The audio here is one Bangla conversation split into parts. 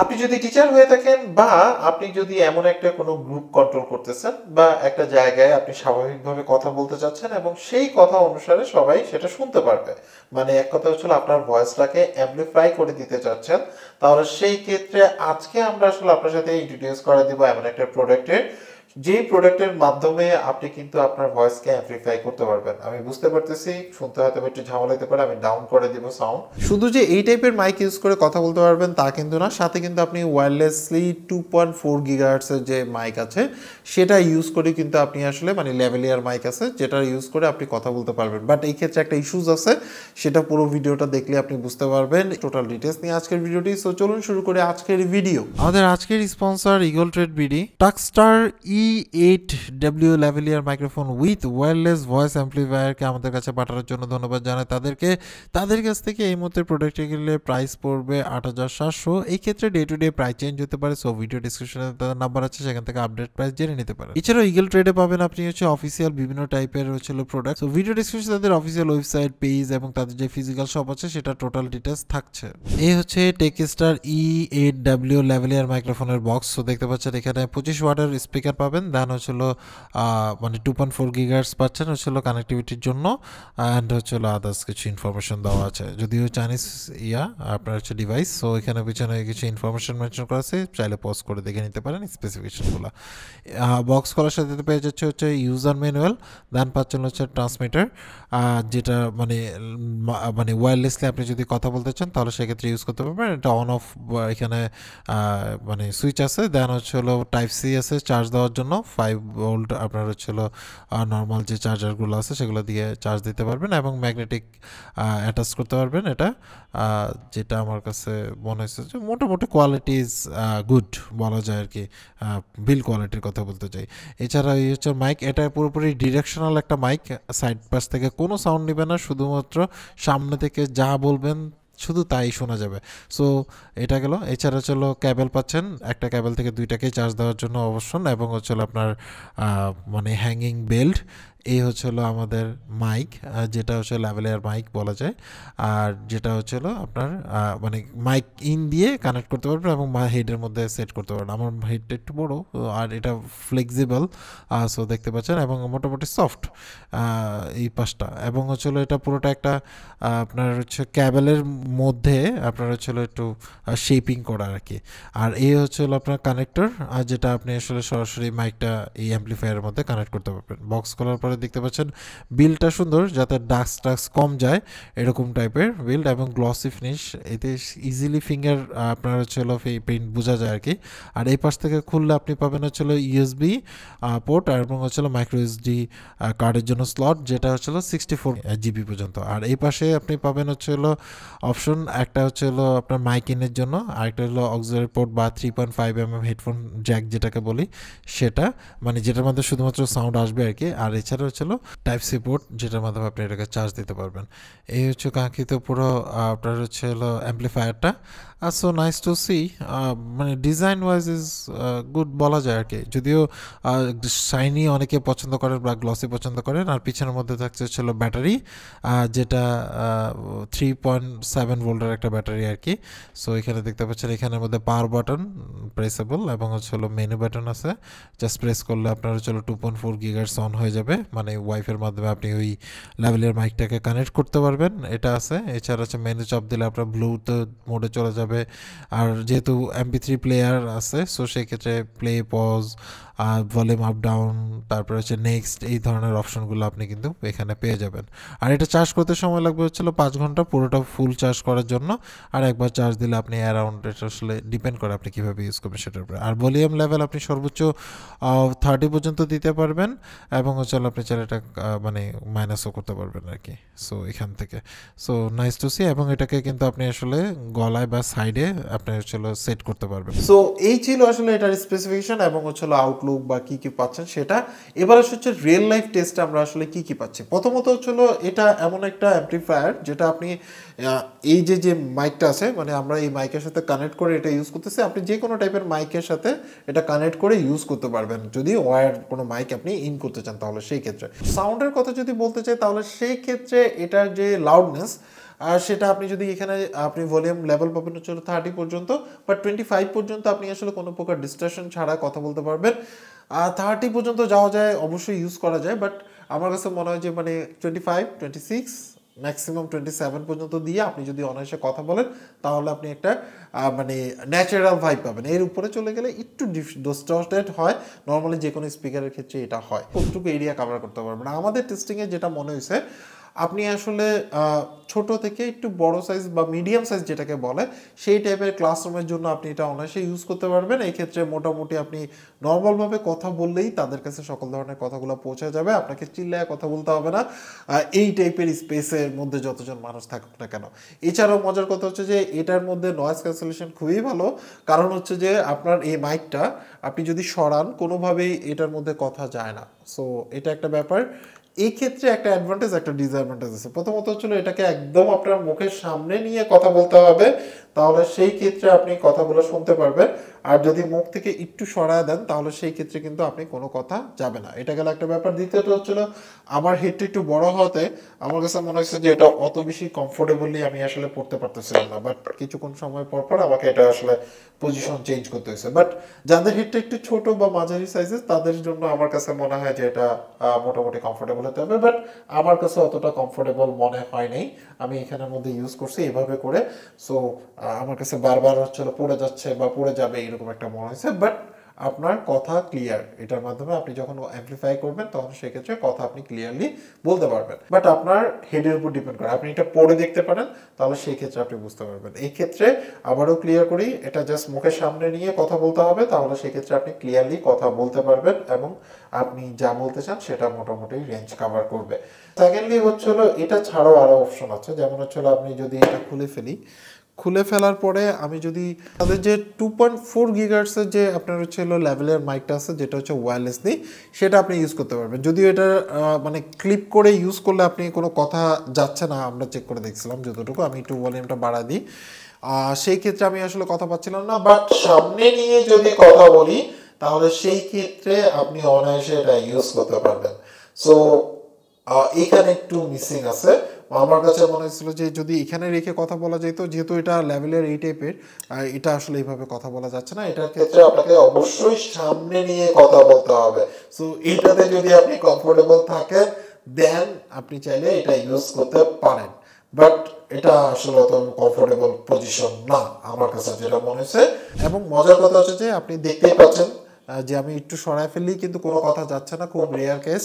আপনি যদি টিচার হয়ে থাকেন বা আপনি যদি এমন একটা কোনো গ্রুপ কন্ট্রোল করতেছেন বা একটা জায়গায় আপনি স্বাভাবিকভাবে কথা বলতে চাচ্ছেন এবং সেই কথা অনুসারে সবাই সেটা শুনতে পারবে, মানে এক কথা হচ্ছে আপনার ভয়েসটাকে অ্যামপ্লিফাই করে দিতে চাচ্ছেন, তাহলে সেই ক্ষেত্রে আজকে আমরা আসলে আপনার সাথে ইন্ট্রোডিউস করে দিব এমন একটা প্রোডাক্টের, যে প্রোডাক্টের মাধ্যমে আপনি কিন্তু আপনার ভয়েসকে অ্যামপ্লিফাই করতে পারবেন। আমি বুঝতে পারতেছি শুনতে হয়তো একটু ঝামেলা হতে পারে, আমি ডাউন করে দিব সাউন্ড। শুধু যে এই টাইপের মাইক ইউজ করে কথা বলতে পারবেন তা কিন্তু না, সাথে কিন্তু আপনি ওয়্যারলেসলি 2.4 গিগাহার্টসের যে মাইক আছে সেটা ইউজ করে কিন্তু আপনি আসলে মানে লেভেলিয়ার মাইক আছে যেটা ইউজ করে আপনি কথা বলতে পারবেন। বাট এই ক্ষেত্রে একটা ইস্যুস আছে, সেটা পুরো ভিডিওটা দেখলে আপনি বুঝতে পারবেন টোটাল ডিটেলস নিয়ে আজকের ভিডিওটি। সো চলুন শুরু করে আজকের ভিডিও। আমাদের আজকের sponsor Eagle Trade BD. Takstar E8W lavalier microphone with wireless voice অ্যাম্পলিফায়ারকে আমাদের কাছে পাঠানোর জন্য ধন্যবাদ জানাই তাদেরকে। তাদের কাছ থেকে এই মুহূর্তে প্রোডাক্টে গেলে প্রাইস পড়বে 8,700। এই ক্ষেত্রে day to day price change হতে পারে, সো ভিডিও ডিসক্রিপশনে তাদের নাম্বার আছে, সেখান থেকে আপডেট প্রাইস জেনে নিতে পারেন। এছাড়াও ইগল ট্রেডে পাবেন আপনি হচ্ছে অফিসিয়াল বিভিন্ন টাইপের হচ্ছিল প্রোডাক্ট। সো ভিডিও ডিসক্রিপশনে তাদের অফিসিয়াল ওয়েবসাইট, পেজ এবং তাদের যে ফিজিক্যাল শপ আছে সেটা টোটাল ডিটেলস থাকছে। এই হচ্ছে টেকস্টার E8W লেভেলিয়ার মাইক্রোফোনের বক্স। সো দেখতে পাচ্ছেন এখানে 25 ওয়াটের স্পিকার পাবেন, দেন হচ্ছিল মানে 2.4 গিগাহার্টজ পাচ্ছেন হচ্ছিল কানেক্টিভিটির জন্য, অ্যান্ড হচ্ছিল আদার্স কিছু ইনফরমেশন দেওয়া আছে, যদিও চাইনিজ আপনার হচ্ছে ডিভাইস। সো এখানে পিছনে কিছু ইনফরমেশন মেনশন করা আছে, চাইলে পজ করে দেখে নিতে পারেন স্পেসিফিকেশনগুলো। বক্স করার সাথে পেয়ে যাচ্ছে হচ্ছে ইউজার ম্যানুয়াল, দেন পাচ্ছেন হচ্ছে ট্রান্সমিটার, যেটা মানে মানে ওয়্যারলেসলি আপনি যদি কথা বলতে চান তাহলে সেক্ষেত্রে ইউজ করতে পারবেন। এটা অন অফ এখানে মানে সুইচ আছে, দেন হচ্ছে হলো টাইপ সি আছে চার্জ দেওয়ার জন্য, 5 ভোল্ট আপনার হচ্ছে হলো নর্মাল যে চার্জারগুলো আছে সেগুলো দিয়ে চার্জ দিতে পারবেন, এবং ম্যাগনেটিক অ্যাটাচ করতে পারবেন। এটা যেটা আমার কাছে মনে হয়েছে যে মোটামুটি কোয়ালিটি ইজ গুড বলা যায় আর কি, বিল কোয়ালিটির কথা বলতে চাই। এছাড়া এই হচ্ছে মাইক, এটা পুরোপুরি ডিরেকশনাল একটা মাইক, সাইড পাশ থেকে কোনো সাউন্ড নেবে না, শুধুমাত্র সামনে থেকে যা বলবেন শুধু তাই শোনা যাবে। সো এটা গেল। এছাড়া হচ্ছিল ক্যাবেল পাচ্ছেন, একটা ক্যাবেল থেকে দুইটাকেই চার্জ দেওয়ার জন্য অবশ্যই, এবং হচ্ছিল আপনার মানে হ্যাঙ্গিং বেল্ট। এই হচ্ছে হলো আমাদের মাইক, যেটা হচ্ছে ল্যাভেলিয়ার মাইক বলা যায়, আর যেটা হচ্ছে হলো আপনার মানে মাইক ইন দিয়ে কানেক্ট করতে পারবেন এবং হেডের মধ্যে সেট করতে পারবেন। আমার হেডটা একটু বড় আর এটা ফ্লেক্সিবল, সো দেখতে পাচ্ছেন, এবং মোটামুটি সফট এই পাশটা, এবং হচ্ছে হলো এটা পুরোটা একটা আপনার হচ্ছে ক্যাবেলের মধ্যে আপনার হচ্ছে হলো একটু শেপিং করা আর কি। আর এই হচ্ছে হলো আপনার কানেক্টর, যেটা আপনি আসলে সরাসরি মাইকটা এই অ্যাম্পলিফায়ারের মধ্যে কানেক্ট করতে পারবেন। বক্স খোলার পরে দেখতে পাচ্ছেন বিলটা সুন্দর, যাতে ডাস্ট টাস্ট কম যায় এরকম টাইপের বিল্ড, এবং গ্লসি ফিনিশ, এতে ইজিলি ফিঙ্গার আপনার হচ্ছে হলো প্রিন্ট বোঝা যায় আর কি। আর এই পাশ থেকে খুললে আপনি পাবেন হচ্ছে হলো ইউএসবি পোর্ট, এবং হচ্ছে হলো মাইক্রো এসডি কার্ডের জন্য স্লট, যেটা হচ্ছে হলো 64 জিবি পর্যন্ত। আর এই পাশে আপনি পাবেন হচ্ছে হলো অপশন, একটা হচ্ছে হলো আপনার মাইক ইনের জন্য, আরেকটা হলো অক্সিলারি পোর্ট বা 3.5mm হেডফোন জ্যাক যেটাকে বলি সেটা, মানে যেটার মধ্যে শুধুমাত্র সাউন্ড আসবে আর কি। আর এছাড়া হচ্ছে হলো টাইপ সি পোর্ট, যেটার মাধ্যমে আপনি এটাকে চার্জ দিতে পারবেন। এই হচ্ছে কাঙ্ক্ষিত পুরো আপনার হচ্ছে হলো অ্যাম্পলিফায়ারটা। সো নাইস টু সি, মানে ডিজাইন ওয়াইজ ইজ গুড বলা যায় আর কি, যদিও শাইনি অনেকে পছন্দ করেন বা গ্লসি পছন্দ করেন। আর পিছনের মধ্যে থাকছে হচ্ছে হলো ব্যাটারি, যেটা 3.7 ভোল্টের একটা ব্যাটারি আর কি। সো এখানে দেখতে পাচ্ছেন এখানের মধ্যে পাওয়ার বাটন প্রেসেবল, এবং হচ্ছে হলো মেনু বাটন আছে, জাস্ট প্রেস করলে আপনার হচ্ছে 2.4 গিগাহার্টজ অন হয়ে যাবে, মানে ওয়াইফের মাধ্যমে আপনি ওই লেভেলের মাইকটাকে কানেক্ট করতে পারবেন, এটা আছে। এছাড়া হচ্ছে মেনু চাপ দিলে আপনার ব্লুটুথ মোডে চলে যাবে। আর যেহেতু MP3 প্লেয়ার আছে, সো সেক্ষেত্রে play pause, volume up down, তারপরে হচ্ছে নেক্সট, এই ধরনের অপশনগুলো আপনি কিন্তু এখানে পেয়ে যাবেন। আর এটা চার্জ করতে সময় লাগবে হচ্ছিল 5 ঘন্টা পুরোটা ফুল চার্জ করার জন্য। আর একবার চার্জ দিলে আপনি অ্যারাউন্ড, এটা আসলে ডিপেন্ড করে আপনি কীভাবে ইউজ করবেন সেটার উপরে। আর ভলিউম লেভেল আপনি সর্বোচ্চ 30 পর্যন্ত দিতে পারবেন, এবং হচ্ছে আপনি চাইলে এটা মানে মাইনাসও করতে পারবেন আর কি। সো এখান থেকে সো নাইস টু সি, এবং এটাকে কিন্তু আপনি আসলে গলায় বা সাইডে আপনি হচ্ছে সেট করতে পারবেন। সো এই ছিল আসলে এটার স্পেসিফিকেশন, এবং হচ্ছে আউটলুক বা কী কী পাচ্ছেন সেটা। এবার হচ্ছে রিয়েল লাইফ টেস্টে আমরা আসলে কী কী পাচ্ছি। প্রথমত হচ্ছে এটা এমন একটা অ্যাম্পলিফায়ার যেটা আপনি এই যে মাইকটা আছে, মানে আমরা এই মাইকের সাথে কানেক্ট করে এটা ইউজ করতেছি, আপনি যে কোনো টাইপের মাইকের সাথে এটা কানেক্ট করে ইউজ করতে পারবেন, যদি ওয়্যার কোনো মাইক আপনি ইন করতে চান তাহলে সেই ক্ষেত্রে। সাউন্ডের কথা যদি বলতে চাই তাহলে সেই ক্ষেত্রে এটার যে লাউডনেস, আর সেটা আপনি যদি এখানে আপনি ভলিউম লেভেল পাবেন হচ্ছে 30 পর্যন্ত, বাট 25 পর্যন্ত আপনি আসলে কোনো প্রকার ডিস্ট্রাকশন ছাড়া কথা বলতে পারবেন। আর 30 পর্যন্ত যাওয়া যায়, অবশ্যই ইউজ করা যায়, বাট আমার কাছে মনে হয় যে মানে 25, 26, ম্যাক্সিমাম 27 পর্যন্ত দিয়ে আপনি যদি অনায়াসে কথা বলেন তাহলে আপনি একটা মানে ন্যাচারাল ভাইব পাবেন। এর উপরে চলে গেলে একটু ডিস্টর্টেড হয়, নর্মালি যে কোনো স্পিকারের ক্ষেত্রে এটা হয়, কতটুকু এরিয়া কভার করতে পারবেন। আমাদের টেস্টিংয়ে যেটা মনে হয়েছে আপনি আসলে ছোট থেকে একটু বড় সাইজ বা মিডিয়াম সাইজ যেটাকে বলে সেই টাইপের ক্লাসরুমের জন্য আপনি এটা অনায়াসে ইউজ করতে পারবেন। এই ক্ষেত্রে মোটামুটি আপনি নর্মালভাবে কথা বললেই তাদের কাছে সকল ধরনের কথাগুলো পৌঁছে যাবে, আপনাকে চিল্লায় কথা বলতে হবে না এই টাইপের স্পেসের মধ্যে যতজন মানুষ থাকুক না কেন। এছাড়াও মজার কথা হচ্ছে যে এটার মধ্যে নয়েজ ক্যান্সেলেশন খুবই ভালো, কারণ হচ্ছে যে আপনার এই মাইকটা আপনি যদি সরান কোনোভাবেই এটার মধ্যে কথা যায় না। সো এটা একটা ব্যাপার। এই ক্ষেত্রে একটা অ্যাডভান্টেজ একটা ডিসঅ্যাডভান্টেজ আছে। প্রথমত হচ্ছিল এটাকে একদম আপনার মুখের সামনে নিয়ে কথা বলতে হবে, তাহলে সেই ক্ষেত্রে আপনি কথাগুলো শুনতে পারবেন। আর যদি মুখ থেকে একটু সরায় দেন তাহলে সেই ক্ষেত্রে কিন্তু আপনি কোনো কথা যাবে না। এটা গেল একটা ব্যাপার। দ্বিতীয়ত হচ্ছিল আমার হেডটা একটু বড় হতে আমার কাছে মনে হচ্ছে যে এটা অত বেশি কমফোর্টেবলি আমি আসলে পড়তে পারতেছিলাম না, বাট কিছুক্ষণ সময় পর পর আমাকে এটা আসলে পজিশন চেঞ্জ করতে হয়েছে। বাট যাদের হেডটা একটু ছোট বা মাঝারি সাইজের তাদের জন্য আমার কাছে মনে হয় যে এটা মোটামুটি কমফোর্টেবল হতে হবে, বাট আমার কাছে অতটা কমফোর্টেবল মনে হয় নাই। আমি এখানের মধ্যে ইউজ করছি এভাবে করে। সো আমার কাছে বারবার হচ্ছিল পড়ে যাচ্ছে বা পড়ে যাবে এরকম একটা মনে হয়েছে, বাট আপনার কথা ক্লিয়ার। এটার মাধ্যমে আপনি যখন অ্যামপ্লিফাই করবেন তখন সেক্ষেত্রে কথা আপনি ক্লিয়ারলি বলতে পারবেন, বাট আপনার হেডের উপর ডিপেন্ড করে। আপনি এটা পড়ে দেখতে পারেন তাহলে সেই ক্ষেত্রে আপনি বুঝতে পারবেন। এই ক্ষেত্রে আবারও ক্লিয়ার করি, এটা জাস্ট মুখের সামনে নিয়ে কথা বলতে হবে, তাহলে সেক্ষেত্রে আপনি ক্লিয়ারলি কথা বলতে পারবেন এবং আপনি যা বলতে চান সেটা মোটামুটি রেঞ্জ কভার করবে। সেকেন্ডলি হচ্ছিল এটা ছাড়াও আরও অপশন আছে, যেমন হচ্ছিল আপনি যদি এটা খুলে ফেলার পরে আমি যদি তাদের যে 2.4 গিগার্টসের যে আপনার হচ্ছে লেভেলের মাইকটা আছে যেটা হচ্ছে ওয়্যারলেসলি, সেটা আপনি ইউজ করতে পারবেন। যদিও এটা মানে ক্লিপ করে ইউজ করলে আপনি কোনো কথা যাচ্ছে না, আমরা চেক করে দেখছিলাম যতটুকু। আমি একটু ভলিউমটা বাড়া দিই, সেই ক্ষেত্রে আমি আসলে কথা পাচ্ছিলাম না, বাট সামনে নিয়ে যদি কথা বলি তাহলে সেই ক্ষেত্রে আপনি অনায়াসে এটা ইউজ করতে পারবেন। সো এখানে একটু মিসিং আছে। আমার কাছে মনে হয়েছিল যে যদি এখানে রেখে কথা বলা যেত, যেহেতু এটা লেভেলের এই টাইপের, এটা আসলে এইভাবে কথা বলা যাচ্ছে না। এটার ক্ষেত্রে আপনাকে অবশ্যই সামনে নিয়ে কথা বলতে হবে। সো এটাতে যদি আপনি কমফোর্টেবল থাকেন দেন আপনি চাইলে এটা ইউজ করতে পারেন, বাট এটা আসলে অত কমফোর্টেবল পজিশন না আমার কাছে যেটা মনে হয়েছে। এবং মজার কথা হচ্ছে যে আপনি দেখতেই পাচ্ছেন যে আমি একটু সরাই ফেললেই কিন্তু কোনো কথা যাচ্ছে না, খুব রেয়ার কেস।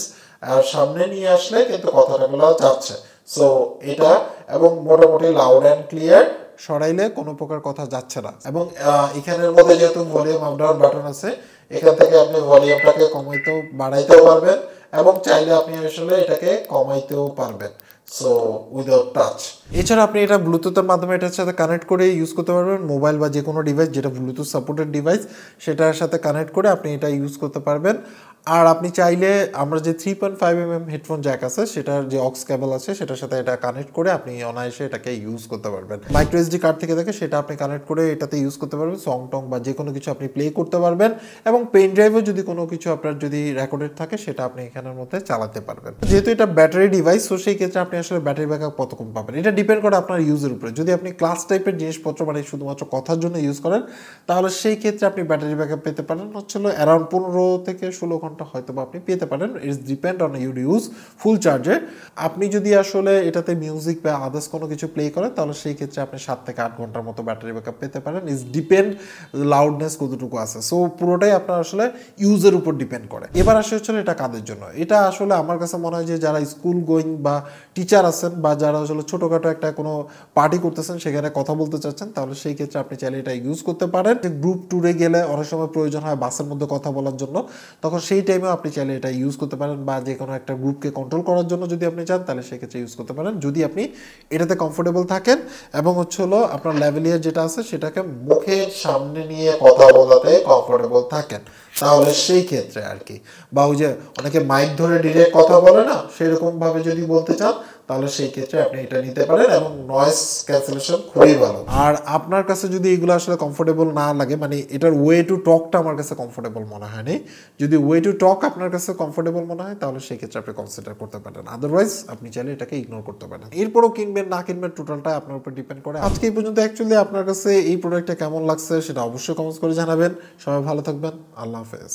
আর সামনে নিয়ে আসলে কিন্তু কথাগুলো যাচ্ছে। সো এটা এবং মোটামুটি লাউড অ্যান্ড ক্লিয়ার, সরাইলে কোনো প্রকার কথা যাচ্ছে না। এবং এখানের মধ্যে যেহেতু ভলিউম আপ ডাউন বাটন আছে, এখান থেকে আপনি ভলিউমটাকে কমাইতেও বাড়াইতেও পারবেন এবং চাইলে আপনি আসলে এটাকে কমাইতেও পারবেন। So without touch. এছাড়া আপনি এটা ব্লুটুথের মাধ্যমে এটার সাথে কানেক্ট করে ইউজ করতে পারবেন। মোবাইল বা যে কোনো ডিভাইস যেটা ব্লুটুথ সাপোর্টেড ডিভাইস সেটার সাথে কানেক্ট করে আপনি এটা ইউজ করতে পারবেন। আর আপনি চাইলে আমরা যে 3.5mm হেডফোন জ্যাক আছে সেটার যে অক্স কেবল আছে সেটার সাথে এটা কানেক্ট করে আপনি অনায়াসে এটাকে ইউজ করতে পারবেন। মাইক্রো এসডি কার্ড থেকে দেখে সেটা আপনি কানেক্ট করে এটাতে ইউজ করতে পারবেন, সং টং বা যে কোনো কিছু আপনি প্লে করতে পারবেন। এবং পেন ড্রাইভও যদি কোনো কিছু আপনার যদি রেকর্ডেড থাকে সেটা আপনি এখানের মধ্যে চালাতে পারবেন। যেহেতু এটা ব্যাটারি ডিভাইস, তো সেই ক্ষেত্রে আপনি আসলে ব্যাটারি ব্যাকআপ কতক্ষণ পাবেন এটা ডিপেন্ড করে আপনার ইউজের উপরে। যদি আপনি ক্লাস টাইপের জিনিসপত্র মানে শুধুমাত্র কথার জন্য ইউজ করেন তাহলে সেই ক্ষেত্রে আপনি ব্যাটারি ব্যাকআপ পেতে পারেন হচ্ছিল অ্যারাউন্ড 15 থেকে 16 ঘন্টা হয়তো বা আপনি পেতে পারেন। It's depend on your use ফুল চার্জে। আপনি যদি আসলে এটাতে মিউজিক বা আদার্স কোনো কিছু প্লে করেন তাহলে সেই ক্ষেত্রে আপনি 7 থেকে 8 ঘন্টার মতো ব্যাটারি ব্যাকআপ পেতে পারেন। ইটস ডিপেন্ড লাউডনেস কতটুকু আছে। সো পুরোটাই আপনার আসলে ইউজের উপর ডিপেন্ড করে। এবার আসে হচ্ছিল এটা কাদের জন্য। এটা আসলে আমার কাছে মনে হয় যে যারা স্কুল গোয়িং বা টিচার আছেন বা যারা আসলে ছোটোখাটো একটা কোনো পার্টি করতেছেন সেখানে কথা বলতে চাচ্ছেন তাহলে সেই ক্ষেত্রে আপনি চাইলে এটা ইউজ করতে পারেন। যে গ্রুপ ট্যুরে গেলে অনেক সময় প্রয়োজন হয় বাসের মধ্যে কথা বলার জন্য, তখন সেই টাইমেও আপনি চাইলে এটা ইউজ করতে পারেন। বা যে কোনো একটা গ্রুপকে কন্ট্রোল করার জন্য যদি আপনি চান তাহলে সেক্ষেত্রে ইউজ করতে পারেন, যদি আপনি এটাতে কমফোর্টেবল থাকেন এবং হচ্ছে হলো আপনার লেভেলিয়ার যেটা আছে সেটাকে মুখের সামনে নিয়ে কথা বলাতে কমফোর্টেবল থাকেন তাহলে সেই ক্ষেত্রে আর কি। বা ওই যে অনেকে মাইক ধরে ডিরেক্ট কথা বলে না, সেরকম ভাবে যদি বলতে চান তাহলে সেই ক্ষেত্রে আপনি এটা নিতে পারেন এবং নয়েজ ক্যান্সেলেশন খুবই ভালো। আর আপনার কাছে যদি এগুলো আসলে কমফোর্টেবল না লাগে, মানে এটার ওয়ে টু টকটা আমার কাছে কমফোর্টেবল মনে হয়নি, যদি ওয়ে টু টক আপনার কাছে কমফোর্টেবল মনে হয় তাহলে সেই ক্ষেত্রে আপনি কনসিডার করতে পারেন, আদারওয়াইজ আপনি চাইলে এটাকে ইগনোর করতে পারেন। এরপরও কিনবেন না কিনবেন টোটালটা আপনার উপর ডিপেন্ড করে। আজকে এই পর্যন্ত। অ্যাকচুয়ালি আপনার কাছে এই প্রোডাক্টটা কেমন লাগছে সেটা অবশ্যই কমেন্টস করে জানাবেন। সবাই ভালো থাকবেন, আল্লাহ হাফেজ।